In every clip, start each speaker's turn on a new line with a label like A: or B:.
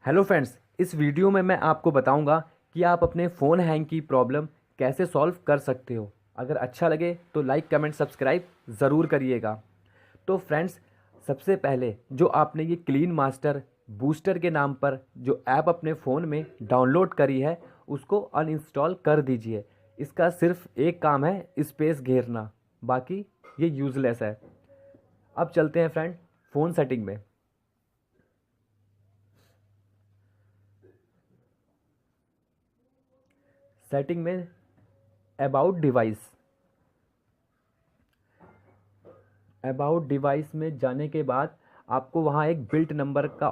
A: Hello friends, इस video में मैं आपको बताऊंगा कि आप अपने फ़ोन हैंग की प्रॉब्लम कैसे सॉल्व कर सकते हो। अगर अच्छा लगे तो लाइक कमेंट सब्सक्राइब ज़रूर करिएगा। तो फ्रेंड्स, सबसे पहले जो आपने ये क्लीन मास्टर बूस्टर के नाम पर जो ऐप अपने फ़ोन में डाउनलोड करी है उसको अनइंस्टॉल कर दीजिए। इसका सिर्फ एक काम है, स्पेस घेरना, बाकी ये यूज़लेस है। अब चलते हैं फ्रेंड फ़ोन सेटिंग में। सेटिंग में अबाउट डिवाइस में जाने के बाद आपको वहाँ एक बिल्ट नंबर का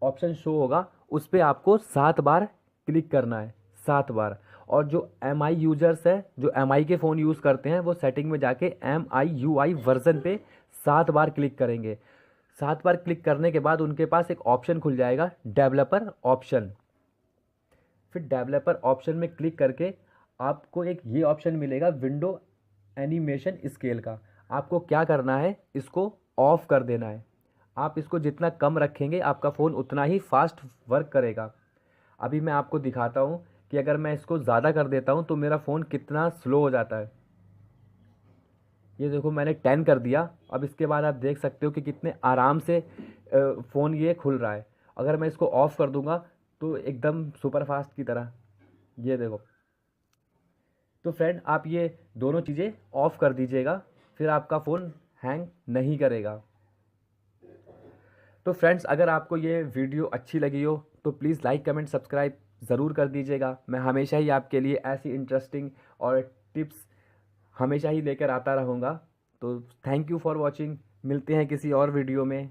A: ऑप्शन शो होगा। उस पर आपको 7 बार क्लिक करना है, 7 बार। और जो एम आई यूजर्स है, जो एम आई के फ़ोन यूज़ करते हैं, वो सेटिंग में जाके MIUI वर्जन पे 7 बार क्लिक करेंगे। 7 बार क्लिक करने के बाद उनके पास एक ऑप्शन खुल जाएगा, डेवलपर ऑप्शन। फिर डेवलपर ऑप्शन में क्लिक करके आपको एक ये ऑप्शन मिलेगा, विंडो एनिमेशन स्केल का। आपको क्या करना है, इसको ऑफ कर देना है। आप इसको जितना कम रखेंगे आपका फ़ोन उतना ही फास्ट वर्क करेगा। अभी मैं आपको दिखाता हूँ कि अगर मैं इसको ज़्यादा कर देता हूँ तो मेरा फ़ोन कितना स्लो हो जाता है। ये देखो, मैंने 10 कर दिया। अब इसके बाद आप देख सकते हो कि कितने आराम से फ़ोन ये खुल रहा है। अगर मैं इसको ऑफ़ कर दूंगा तो एकदम सुपर फास्ट की तरह, ये देखो। तो फ्रेंड, आप ये दोनों चीज़ें ऑफ़ कर दीजिएगा, फिर आपका फ़ोन हैंग नहीं करेगा। तो फ्रेंड्स, अगर आपको ये वीडियो अच्छी लगी हो तो प्लीज़ लाइक कमेंट सब्सक्राइब ज़रूर कर दीजिएगा। मैं हमेशा ही आपके लिए ऐसी इंटरेस्टिंग और टिप्स हमेशा ही लेकर आता रहूँगा। तो थैंक यू फॉर वॉचिंग। मिलते हैं किसी और वीडियो में।